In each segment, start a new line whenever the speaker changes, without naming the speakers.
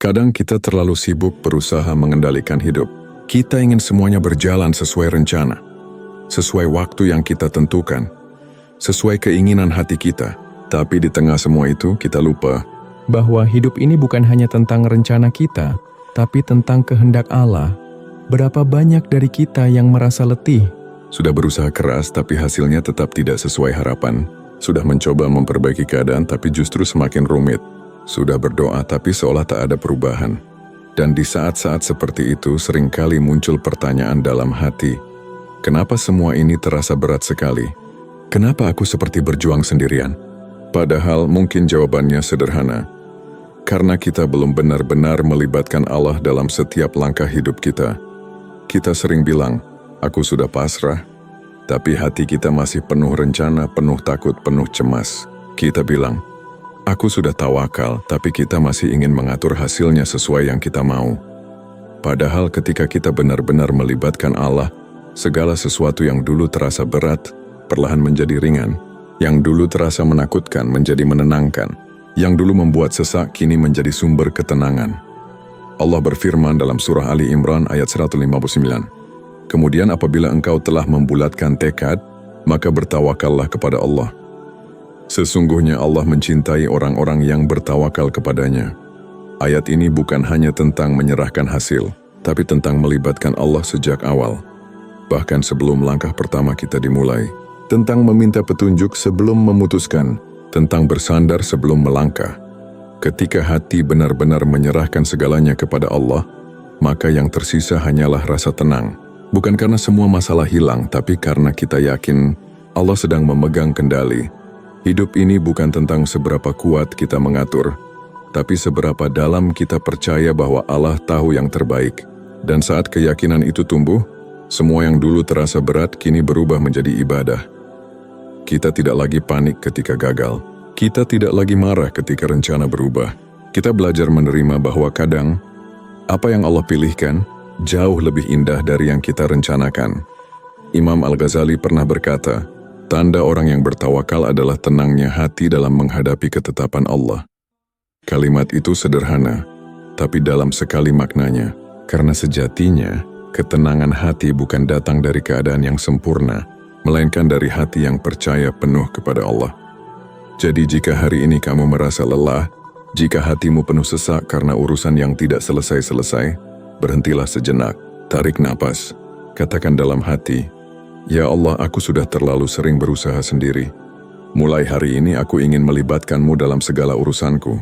Kadang kita terlalu sibuk berusaha mengendalikan hidup. Kita ingin semuanya berjalan sesuai rencana, sesuai waktu yang kita tentukan, sesuai keinginan hati kita. Tapi di tengah semua itu, kita lupa
bahwa hidup ini bukan hanya tentang rencana kita, tapi tentang kehendak Allah. Berapa banyak dari kita yang merasa letih?
sudah berusaha keras tapi hasilnya tetap tidak sesuai harapan. Sudah mencoba memperbaiki keadaan tapi justru semakin rumit. Sudah berdoa tapi seolah tak ada perubahan. Dan di saat-saat seperti itu seringkali muncul pertanyaan dalam hati. Kenapa semua ini terasa berat sekali? Kenapa aku seperti berjuang sendirian? Padahal mungkin jawabannya sederhana. Karena kita belum benar-benar melibatkan Allah dalam setiap langkah hidup kita. Kita sering bilang, aku sudah pasrah, tapi hati kita masih penuh rencana, penuh takut, penuh cemas. Kita bilang, aku sudah tawakal, tapi kita masih ingin mengatur hasilnya sesuai yang kita mau. Padahal ketika kita benar-benar melibatkan Allah, segala sesuatu yang dulu terasa berat, perlahan menjadi ringan. Yang dulu terasa menakutkan menjadi menenangkan. Yang dulu membuat sesak kini menjadi sumber ketenangan. Allah berfirman dalam surah Ali Imran ayat 159. Kemudian apabila engkau telah membulatkan tekad, maka bertawakallah kepada Allah. Sesungguhnya Allah mencintai orang-orang yang bertawakal kepadanya. Ayat ini bukan hanya tentang menyerahkan hasil, tapi tentang melibatkan Allah sejak awal. Bahkan sebelum langkah pertama kita dimulai. Tentang meminta petunjuk sebelum memutuskan, tentang bersandar sebelum melangkah. Ketika hati benar-benar menyerahkan segalanya kepada Allah, maka yang tersisa hanyalah rasa tenang. Bukan karena semua masalah hilang, tapi karena kita yakin Allah sedang memegang kendali. Hidup ini bukan tentang seberapa kuat kita mengatur, tapi seberapa dalam kita percaya bahwa Allah tahu yang terbaik. Dan saat keyakinan itu tumbuh, semua yang dulu terasa berat kini berubah menjadi ibadah. Kita tidak lagi panik ketika gagal. Kita tidak lagi marah ketika rencana berubah. Kita belajar menerima bahwa kadang, apa yang Allah pilihkan, jauh lebih indah dari yang kita rencanakan. Imam Al-Ghazali pernah berkata, tanda orang yang bertawakal adalah tenangnya hati dalam menghadapi ketetapan Allah. Kalimat itu sederhana, tapi dalam sekali maknanya. Karena sejatinya, ketenangan hati bukan datang dari keadaan yang sempurna, melainkan dari hati yang percaya penuh kepada Allah. Jadi jika hari ini kamu merasa lelah, jika hatimu penuh sesak karena urusan yang tidak selesai-selesai, berhentilah sejenak, tarik napas, katakan dalam hati, ya Allah, aku sudah terlalu sering berusaha sendiri. Mulai hari ini aku ingin melibatkanmu dalam segala urusanku.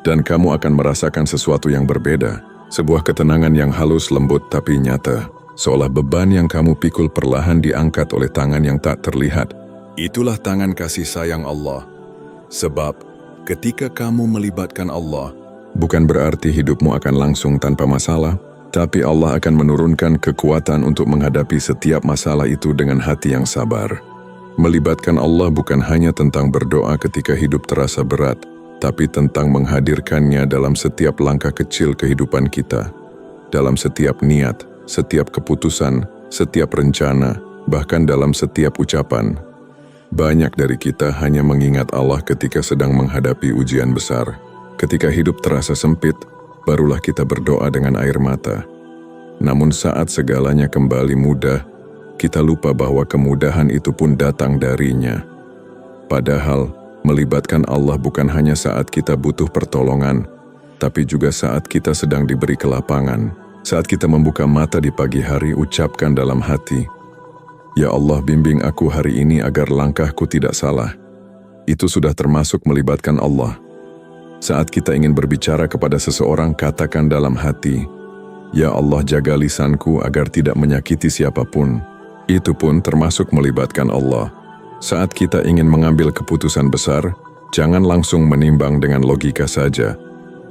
Dan kamu akan merasakan sesuatu yang berbeda, sebuah ketenangan yang halus lembut tapi nyata. Seolah beban yang kamu pikul perlahan diangkat oleh tangan yang tak terlihat. Itulah tangan kasih sayang Allah. Sebab, ketika kamu melibatkan Allah, bukan berarti hidupmu akan langsung tanpa masalah, tapi Allah akan menurunkan kekuatan untuk menghadapi setiap masalah itu dengan hati yang sabar. Melibatkan Allah bukan hanya tentang berdoa ketika hidup terasa berat, tapi tentang menghadirkannya dalam setiap langkah kecil kehidupan kita. Dalam setiap niat, setiap keputusan, setiap rencana, bahkan dalam setiap ucapan. Banyak dari kita hanya mengingat Allah ketika sedang menghadapi ujian besar. Ketika hidup terasa sempit, barulah kita berdoa dengan air mata. Namun saat segalanya kembali mudah, kita lupa bahwa kemudahan itu pun datang darinya. Padahal, melibatkan Allah bukan hanya saat kita butuh pertolongan, tapi juga saat kita sedang diberi kelapangan. Saat kita membuka mata di pagi hari, ucapkan dalam hati, ya Allah, bimbing aku hari ini agar langkahku tidak salah. Itu sudah termasuk melibatkan Allah. Saat kita ingin berbicara kepada seseorang, katakan dalam hati, ya Allah, jaga lisanku agar tidak menyakiti siapapun. Itu pun termasuk melibatkan Allah. Saat kita ingin mengambil keputusan besar, jangan langsung menimbang dengan logika saja.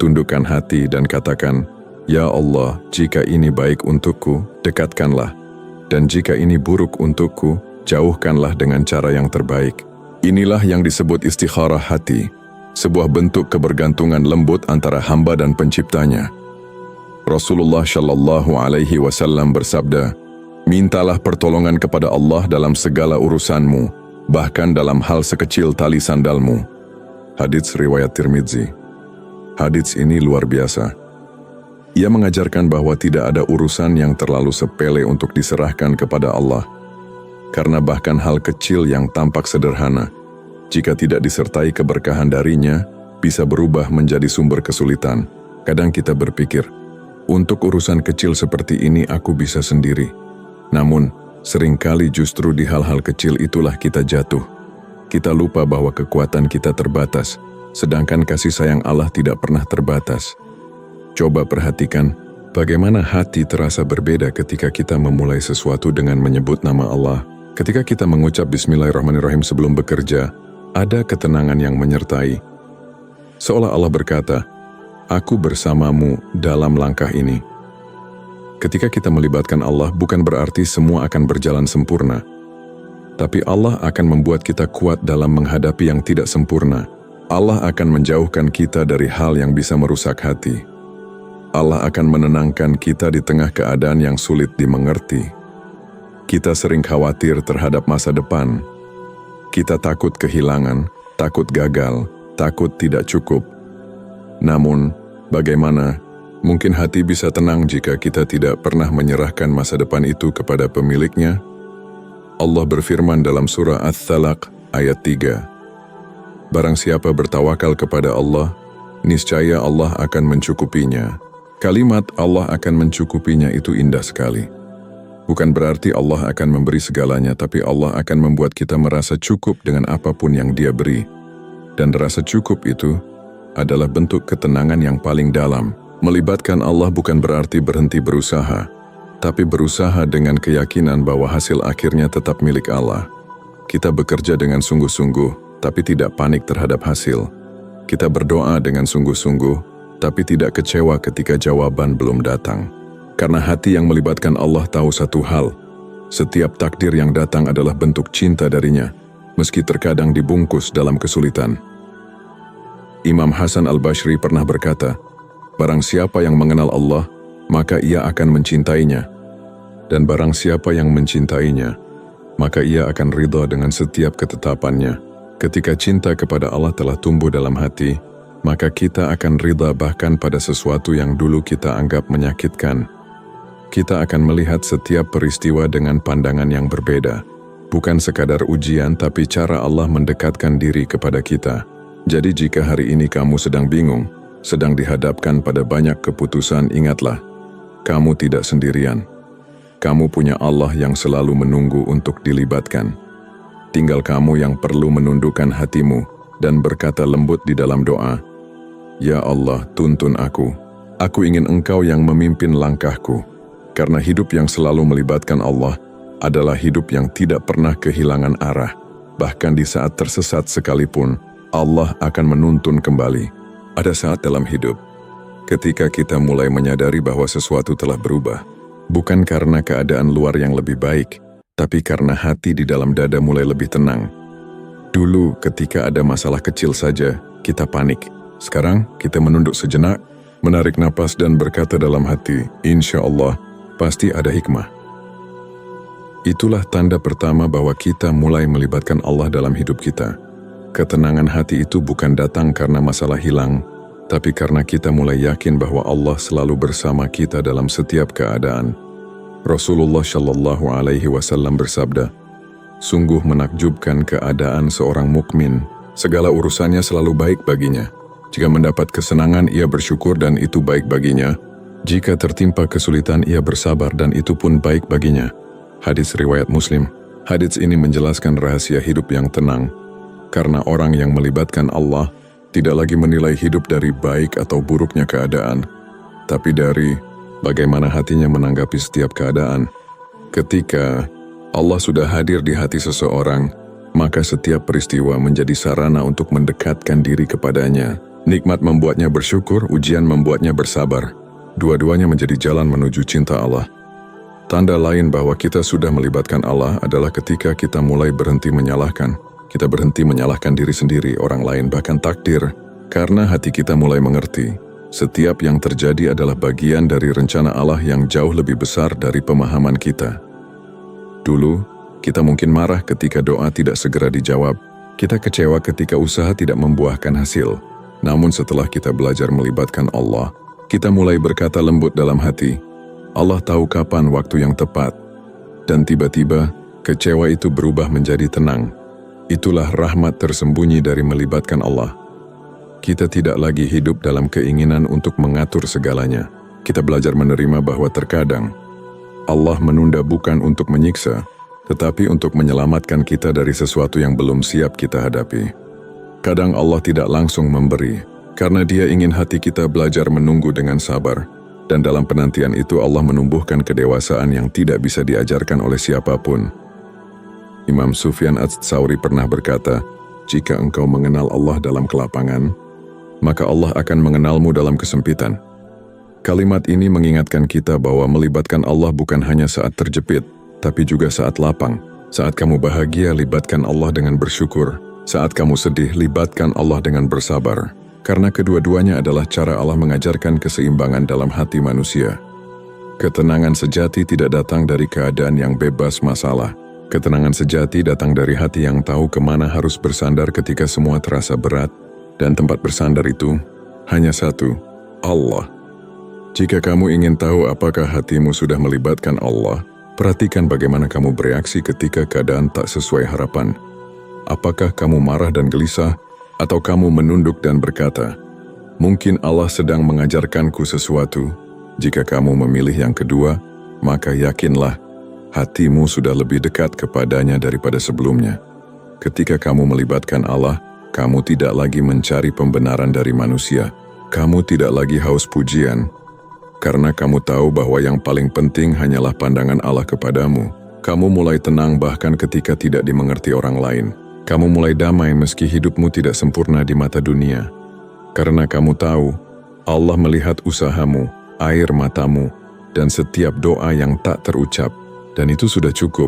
Tundukkan hati dan katakan, ya Allah, jika ini baik untukku, dekatkanlah. Dan jika ini buruk untukku, jauhkanlah dengan cara yang terbaik. Inilah yang disebut istikharah hati, sebuah bentuk kebergantungan lembut antara hamba dan penciptanya. Rasulullah Shallallahu Alaihi Wasallam bersabda, mintalah pertolongan kepada Allah dalam segala urusanmu, bahkan dalam hal sekecil tali sandalmu. Hadits riwayat Tirmidzi. Hadits ini luar biasa. Ia mengajarkan bahwa tidak ada urusan yang terlalu sepele untuk diserahkan kepada Allah. Karena bahkan hal kecil yang tampak sederhana, jika tidak disertai keberkahan darinya, bisa berubah menjadi sumber kesulitan. Kadang kita berpikir, untuk urusan kecil seperti ini aku bisa sendiri. Namun, seringkali justru di hal-hal kecil itulah kita jatuh. Kita lupa bahwa kekuatan kita terbatas, sedangkan kasih sayang Allah tidak pernah terbatas. Coba perhatikan bagaimana hati terasa berbeda ketika kita memulai sesuatu dengan menyebut nama Allah. Ketika kita mengucap Bismillahirrahmanirrahim sebelum bekerja, ada ketenangan yang menyertai. Seolah Allah berkata, "Aku bersamamu dalam langkah ini." Ketika kita melibatkan Allah, bukan berarti semua akan berjalan sempurna. Tapi Allah akan membuat kita kuat dalam menghadapi yang tidak sempurna. Allah akan menjauhkan kita dari hal yang bisa merusak hati. Allah akan menenangkan kita di tengah keadaan yang sulit dimengerti. Kita sering khawatir terhadap masa depan. Kita takut kehilangan, takut gagal, takut tidak cukup. Namun, bagaimana mungkin hati bisa tenang jika kita tidak pernah menyerahkan masa depan itu kepada pemiliknya? Allah berfirman dalam surah Ats-Tsalaq ayat 3. Barang siapa bertawakal kepada Allah, niscaya Allah akan mencukupinya. Kalimat Allah akan mencukupinya itu indah sekali. Bukan berarti Allah akan memberi segalanya, tapi Allah akan membuat kita merasa cukup dengan apapun yang Dia beri. Dan rasa cukup itu adalah bentuk ketenangan yang paling dalam. Melibatkan Allah bukan berarti berhenti berusaha, tapi berusaha dengan keyakinan bahwa hasil akhirnya tetap milik Allah. Kita bekerja dengan sungguh-sungguh, tapi tidak panik terhadap hasil. Kita berdoa dengan sungguh-sungguh, tapi tidak kecewa ketika jawaban belum datang. Karena hati yang melibatkan Allah tahu satu hal, setiap takdir yang datang adalah bentuk cinta darinya, meski terkadang dibungkus dalam kesulitan. Imam Hasan Al-Bashri pernah berkata, barang siapa yang mengenal Allah, maka ia akan mencintainya. Dan barang siapa yang mencintainya, maka ia akan ridha dengan setiap ketetapannya. Ketika cinta kepada Allah telah tumbuh dalam hati, maka kita akan ridha bahkan pada sesuatu yang dulu kita anggap menyakitkan. Kita akan melihat setiap peristiwa dengan pandangan yang berbeda. Bukan sekadar ujian, tapi cara Allah mendekatkan diri kepada kita. Jadi jika hari ini kamu sedang bingung, sedang dihadapkan pada banyak keputusan, ingatlah, kamu tidak sendirian. Kamu punya Allah yang selalu menunggu untuk dilibatkan. Tinggal kamu yang perlu menundukkan hatimu dan berkata lembut di dalam doa, "Ya Allah, tuntun aku. Aku ingin Engkau yang memimpin langkahku." Karena hidup yang selalu melibatkan Allah adalah hidup yang tidak pernah kehilangan arah. Bahkan di saat tersesat sekalipun, Allah akan menuntun kembali. Ada saat dalam hidup, ketika kita mulai menyadari bahwa sesuatu telah berubah. Bukan karena keadaan luar yang lebih baik, tapi karena hati di dalam dada mulai lebih tenang. Dulu ketika ada masalah kecil saja, kita panik. Sekarang kita menunduk sejenak, menarik napas dan berkata dalam hati, "Insya Allah, pasti ada hikmah." Itulah tanda pertama bahwa kita mulai melibatkan Allah dalam hidup kita. Ketenangan hati itu bukan datang karena masalah hilang, tapi karena kita mulai yakin bahwa Allah selalu bersama kita dalam setiap keadaan. Rasulullah Shallallahu Alaihi Wasallam bersabda, "Sungguh menakjubkan keadaan seorang mukmin. Segala urusannya selalu baik baginya. Jika mendapat kesenangan, ia bersyukur dan itu baik baginya. Jika tertimpa kesulitan, ia bersabar dan itu pun baik baginya." Hadis riwayat Muslim. Hadis ini menjelaskan rahasia hidup yang tenang. Karena orang yang melibatkan Allah tidak lagi menilai hidup dari baik atau buruknya keadaan, tapi dari bagaimana hatinya menanggapi setiap keadaan. Ketika Allah sudah hadir di hati seseorang, maka setiap peristiwa menjadi sarana untuk mendekatkan diri kepadanya. Nikmat membuatnya bersyukur, ujian membuatnya bersabar. Dua-duanya menjadi jalan menuju cinta Allah. Tanda lain bahwa kita sudah melibatkan Allah adalah ketika kita mulai berhenti menyalahkan. Kita berhenti menyalahkan diri sendiri, orang lain, bahkan takdir. Karena hati kita mulai mengerti, setiap yang terjadi adalah bagian dari rencana Allah yang jauh lebih besar dari pemahaman kita. Dulu, kita mungkin marah ketika doa tidak segera dijawab. Kita kecewa ketika usaha tidak membuahkan hasil. Namun setelah kita belajar melibatkan Allah, Kita mulai berkata lembut dalam hati, Allah tahu kapan waktu yang tepat. Dan tiba-tiba, kecewa itu berubah menjadi tenang. Itulah rahmat tersembunyi dari melibatkan Allah. Kita tidak lagi hidup dalam keinginan untuk mengatur segalanya. Kita belajar menerima bahwa terkadang Allah menunda bukan untuk menyiksa, tetapi untuk menyelamatkan kita dari sesuatu yang belum siap kita hadapi. Kadang Allah tidak langsung memberi, karena Dia ingin hati kita belajar menunggu dengan sabar. Dan dalam penantian itu Allah menumbuhkan kedewasaan yang tidak bisa diajarkan oleh siapapun. Imam Sufyan Ats-Tsauri pernah berkata, jika engkau mengenal Allah dalam kelapangan, maka Allah akan mengenalmu dalam kesempitan. Kalimat ini mengingatkan kita bahwa melibatkan Allah bukan hanya saat terjepit, tapi juga saat lapang. Saat kamu bahagia, libatkan Allah dengan bersyukur. Saat kamu sedih, libatkan Allah dengan bersabar. Karena kedua-duanya adalah cara Allah mengajarkan keseimbangan dalam hati manusia. Ketenangan sejati tidak datang dari keadaan yang bebas masalah. Ketenangan sejati datang dari hati yang tahu kemana harus bersandar ketika semua terasa berat, dan tempat bersandar itu hanya satu, Allah. Jika kamu ingin tahu apakah hatimu sudah melibatkan Allah, perhatikan bagaimana kamu bereaksi ketika keadaan tak sesuai harapan. Apakah kamu marah dan gelisah, atau kamu menunduk dan berkata, mungkin Allah sedang mengajarkanku sesuatu. Jika kamu memilih yang kedua, maka yakinlah, hatimu sudah lebih dekat kepadanya daripada sebelumnya. Ketika kamu melibatkan Allah, kamu tidak lagi mencari pembenaran dari manusia. Kamu tidak lagi haus pujian, karena kamu tahu bahwa yang paling penting hanyalah pandangan Allah kepadamu. Kamu mulai tenang bahkan ketika tidak dimengerti orang lain. Kamu mulai damai meski hidupmu tidak sempurna di mata dunia. Karena kamu tahu, Allah melihat usahamu, air matamu, dan setiap doa yang tak terucap. Dan itu sudah cukup.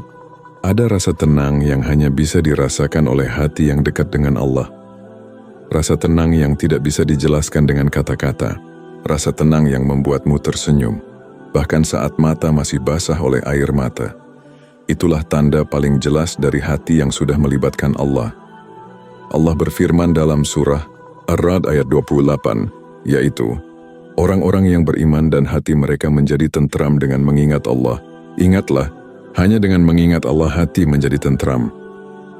Ada rasa tenang yang hanya bisa dirasakan oleh hati yang dekat dengan Allah. Rasa tenang yang tidak bisa dijelaskan dengan kata-kata. Rasa tenang yang membuatmu tersenyum, bahkan saat mata masih basah oleh air mata. Itulah tanda paling jelas dari hati yang sudah melibatkan Allah. Allah berfirman dalam surah Ar-Ra'd ayat 28, yaitu, orang-orang yang beriman dan hati mereka menjadi tentram dengan mengingat Allah. Ingatlah, hanya dengan mengingat Allah hati menjadi tentram.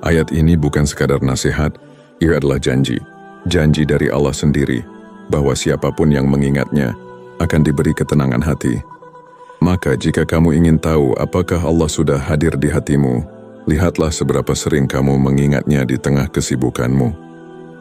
Ayat ini bukan sekadar nasihat, ia adalah janji. Janji dari Allah sendiri, bahwa siapapun yang mengingatnya akan diberi ketenangan hati. Maka jika kamu ingin tahu apakah Allah sudah hadir di hatimu, lihatlah seberapa sering kamu mengingatnya di tengah kesibukanmu.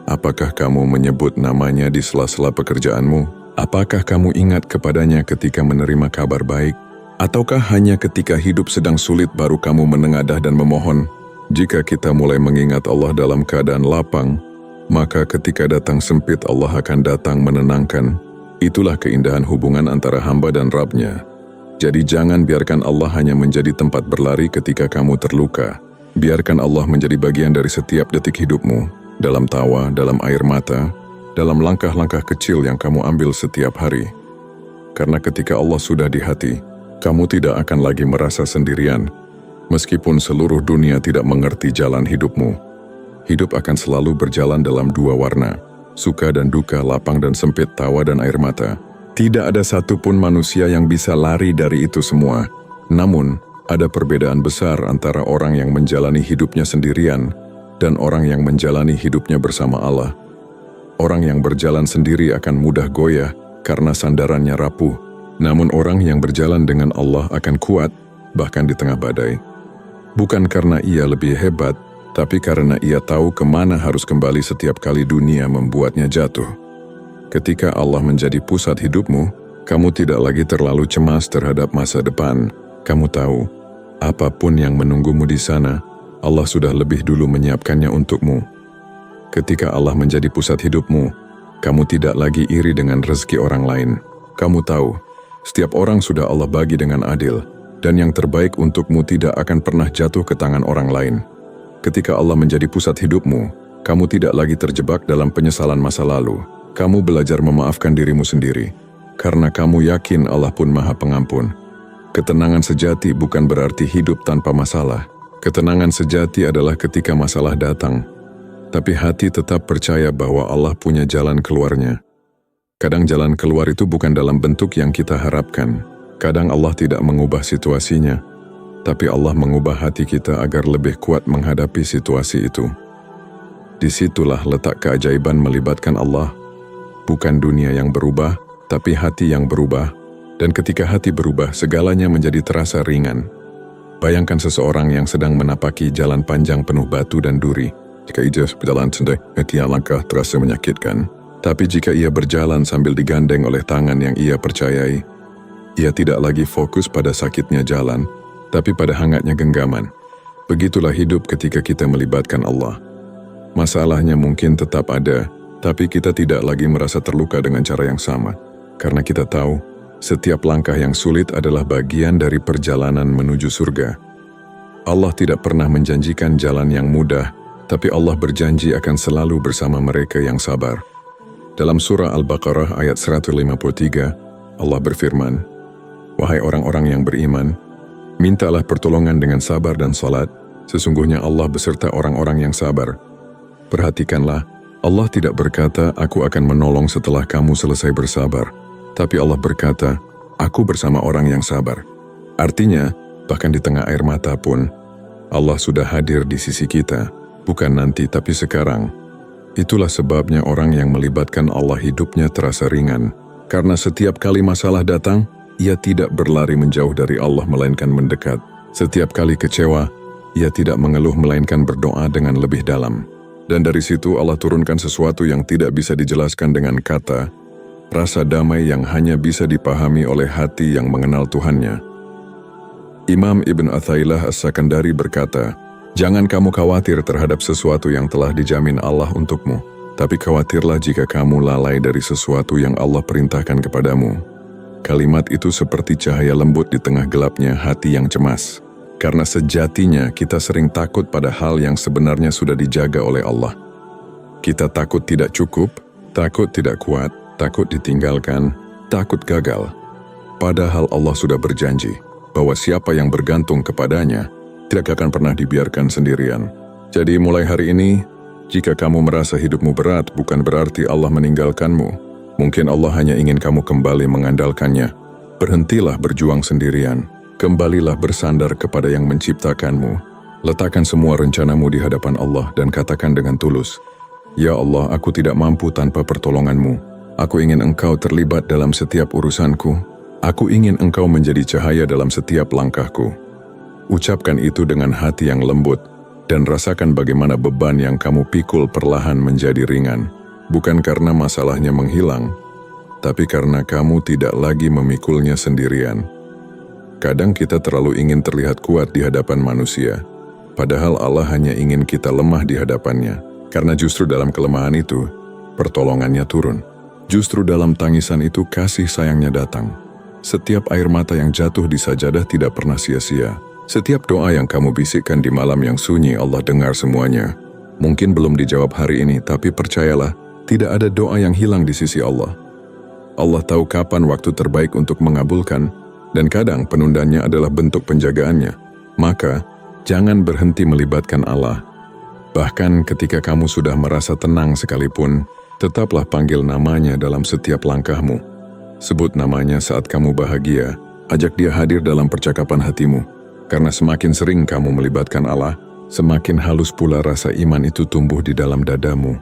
Apakah kamu menyebut namanya di sela-sela pekerjaanmu? Apakah kamu ingat kepadanya ketika menerima kabar baik? Ataukah hanya ketika hidup sedang sulit baru kamu menengadah dan memohon? Jika kita mulai mengingat Allah dalam keadaan lapang, maka ketika datang sempit Allah akan datang menenangkan. Itulah keindahan hubungan antara hamba dan Rabb-Nya. Jadi jangan biarkan Allah hanya menjadi tempat berlari ketika kamu terluka. Biarkan Allah menjadi bagian dari setiap detik hidupmu, dalam tawa, dalam air mata, dalam langkah-langkah kecil yang kamu ambil setiap hari. Karena ketika Allah sudah di hati, kamu tidak akan lagi merasa sendirian. Meskipun seluruh dunia tidak mengerti jalan hidupmu, hidup akan selalu berjalan dalam dua warna, suka dan duka, lapang dan sempit, tawa dan air mata. Tidak ada satupun manusia yang bisa lari dari itu semua. Namun, ada perbedaan besar antara orang yang menjalani hidupnya sendirian dan orang yang menjalani hidupnya bersama Allah. Orang yang berjalan sendiri akan mudah goyah karena sandarannya rapuh. Namun orang yang berjalan dengan Allah akan kuat, bahkan di tengah badai. Bukan karena ia lebih hebat, tapi karena ia tahu kemana harus kembali setiap kali dunia membuatnya jatuh. Ketika Allah menjadi pusat hidupmu, kamu tidak lagi terlalu cemas terhadap masa depan. Kamu tahu, apapun yang menunggumu di sana, Allah sudah lebih dulu menyiapkannya untukmu. Ketika Allah menjadi pusat hidupmu, kamu tidak lagi iri dengan rezeki orang lain. Kamu tahu, setiap orang sudah Allah bagi dengan adil, dan yang terbaik untukmu tidak akan pernah jatuh ke tangan orang lain. Ketika Allah menjadi pusat hidupmu, kamu tidak lagi terjebak dalam penyesalan masa lalu. Kamu belajar memaafkan dirimu sendiri, karena kamu yakin Allah pun Maha Pengampun. Ketenangan sejati bukan berarti hidup tanpa masalah. Ketenangan sejati adalah ketika masalah datang, tapi hati tetap percaya bahwa Allah punya jalan keluarnya. Kadang jalan keluar itu bukan dalam bentuk yang kita harapkan. Kadang Allah tidak mengubah situasinya, tapi Allah mengubah hati kita agar lebih kuat menghadapi situasi itu. Disitulah letak keajaiban melibatkan Allah. Bukan dunia yang berubah, tapi hati yang berubah. Dan ketika hati berubah, segalanya menjadi terasa ringan. Bayangkan seseorang yang sedang menapaki jalan panjang penuh batu dan duri. Jika ia berjalan sendiri, setiap langkah terasa menyakitkan. Tapi jika ia berjalan sambil digandeng oleh tangan yang ia percayai, ia tidak lagi fokus pada sakitnya jalan, tapi pada hangatnya genggaman. Begitulah hidup ketika kita melibatkan Allah. Masalahnya mungkin tetap ada, tapi kita tidak lagi merasa terluka dengan cara yang sama. Karena kita tahu, setiap langkah yang sulit adalah bagian dari perjalanan menuju surga. Allah tidak pernah menjanjikan jalan yang mudah, tapi Allah berjanji akan selalu bersama mereka yang sabar. Dalam surah Al-Baqarah ayat 153, Allah berfirman, "Wahai orang-orang yang beriman, mintalah pertolongan dengan sabar dan salat, sesungguhnya Allah beserta orang-orang yang sabar." Perhatikanlah, Allah tidak berkata, "Aku akan menolong setelah kamu selesai bersabar." Tapi Allah berkata, "Aku bersama orang yang sabar." Artinya, bahkan di tengah air mata pun, Allah sudah hadir di sisi kita, bukan nanti tapi sekarang. Itulah sebabnya orang yang melibatkan Allah hidupnya terasa ringan. Karena setiap kali masalah datang, ia tidak berlari menjauh dari Allah melainkan mendekat. Setiap kali kecewa, ia tidak mengeluh melainkan berdoa dengan lebih dalam. Dan dari situ Allah turunkan sesuatu yang tidak bisa dijelaskan dengan kata, rasa damai yang hanya bisa dipahami oleh hati yang mengenal Tuhannya. Imam Ibn Athailah As-Sakandari berkata, "Jangan kamu khawatir terhadap sesuatu yang telah dijamin Allah untukmu, tapi khawatirlah jika kamu lalai dari sesuatu yang Allah perintahkan kepadamu." Kalimat itu seperti cahaya lembut di tengah gelapnya hati yang cemas. Karena sejatinya kita sering takut pada hal yang sebenarnya sudah dijaga oleh Allah. Kita takut tidak cukup, takut tidak kuat, takut ditinggalkan, takut gagal. Padahal Allah sudah berjanji bahwa siapa yang bergantung kepadanya tidak akan pernah dibiarkan sendirian. Jadi mulai hari ini, jika kamu merasa hidupmu berat, bukan berarti Allah meninggalkanmu. Mungkin Allah hanya ingin kamu kembali mengandalkannya. Berhentilah berjuang sendirian. Kembalilah bersandar kepada yang menciptakanmu. Letakkan semua rencanamu di hadapan Allah dan katakan dengan tulus, "Ya Allah, aku tidak mampu tanpa pertolonganmu. Aku ingin Engkau terlibat dalam setiap urusanku. Aku ingin Engkau menjadi cahaya dalam setiap langkahku." Ucapkan itu dengan hati yang lembut dan rasakan bagaimana beban yang kamu pikul perlahan menjadi ringan. Bukan karena masalahnya menghilang, tapi karena kamu tidak lagi memikulnya sendirian. Kadang kita terlalu ingin terlihat kuat di hadapan manusia, padahal Allah hanya ingin kita lemah di hadapannya. Karena justru dalam kelemahan itu, pertolongannya turun. Justru dalam tangisan itu kasih sayangnya datang. Setiap air mata yang jatuh di sajadah tidak pernah sia-sia. Setiap doa yang kamu bisikkan di malam yang sunyi, Allah dengar semuanya. Mungkin belum dijawab hari ini, tapi percayalah, tidak ada doa yang hilang di sisi Allah. Allah tahu kapan waktu terbaik untuk mengabulkan, dan kadang penundanya adalah bentuk penjagaannya. Maka, jangan berhenti melibatkan Allah. Bahkan ketika kamu sudah merasa tenang sekalipun, tetaplah panggil namanya dalam setiap langkahmu. Sebut namanya saat kamu bahagia, ajak dia hadir dalam percakapan hatimu. Karena semakin sering kamu melibatkan Allah, semakin halus pula rasa iman itu tumbuh di dalam dadamu.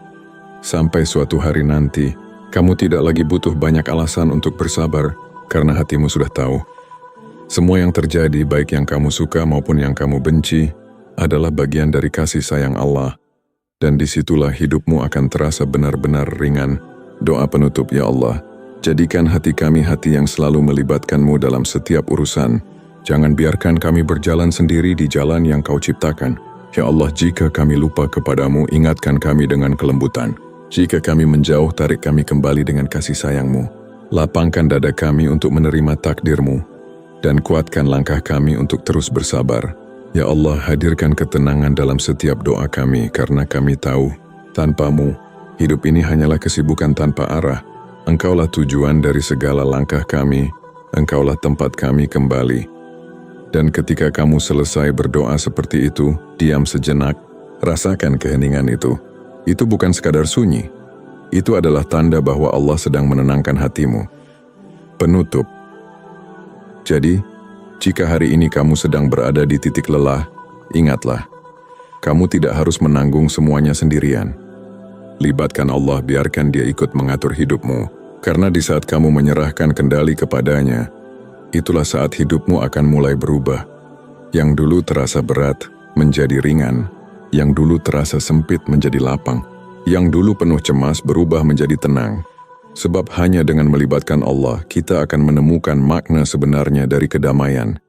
Sampai suatu hari nanti, kamu tidak lagi butuh banyak alasan untuk bersabar, karena hatimu sudah tahu. Semua yang terjadi, baik yang kamu suka maupun yang kamu benci, adalah bagian dari kasih sayang Allah. Dan disitulah hidupmu akan terasa benar-benar ringan. Doa penutup, ya Allah, jadikan hati kami hati yang selalu melibatkanmu dalam setiap urusan. Jangan biarkan kami berjalan sendiri di jalan yang Kau ciptakan. Ya Allah, jika kami lupa kepadamu, ingatkan kami dengan kelembutan. Jika kami menjauh, tarik kami kembali dengan kasih sayang-Mu. Lapangkan dada kami untuk menerima takdir-Mu, dan kuatkan langkah kami untuk terus bersabar. Ya Allah, hadirkan ketenangan dalam setiap doa kami, karena kami tahu, tanpa-Mu, hidup ini hanyalah kesibukan tanpa arah. Engkaulah tujuan dari segala langkah kami, Engkaulah tempat kami kembali. Dan ketika kamu selesai berdoa seperti itu, diam sejenak, rasakan keheningan itu. Itu bukan sekadar sunyi. Itu adalah tanda bahwa Allah sedang menenangkan hatimu. Penutup. Jadi, jika hari ini kamu sedang berada di titik lelah, ingatlah, kamu tidak harus menanggung semuanya sendirian. Libatkan Allah, biarkan Dia ikut mengatur hidupmu, karena di saat kamu menyerahkan kendali kepadanya, itulah saat hidupmu akan mulai berubah. Yang dulu terasa berat menjadi ringan, yang dulu terasa sempit menjadi lapang, yang dulu penuh cemas berubah menjadi tenang. Sebab hanya dengan melibatkan Allah, kita akan menemukan makna sebenarnya dari kedamaian.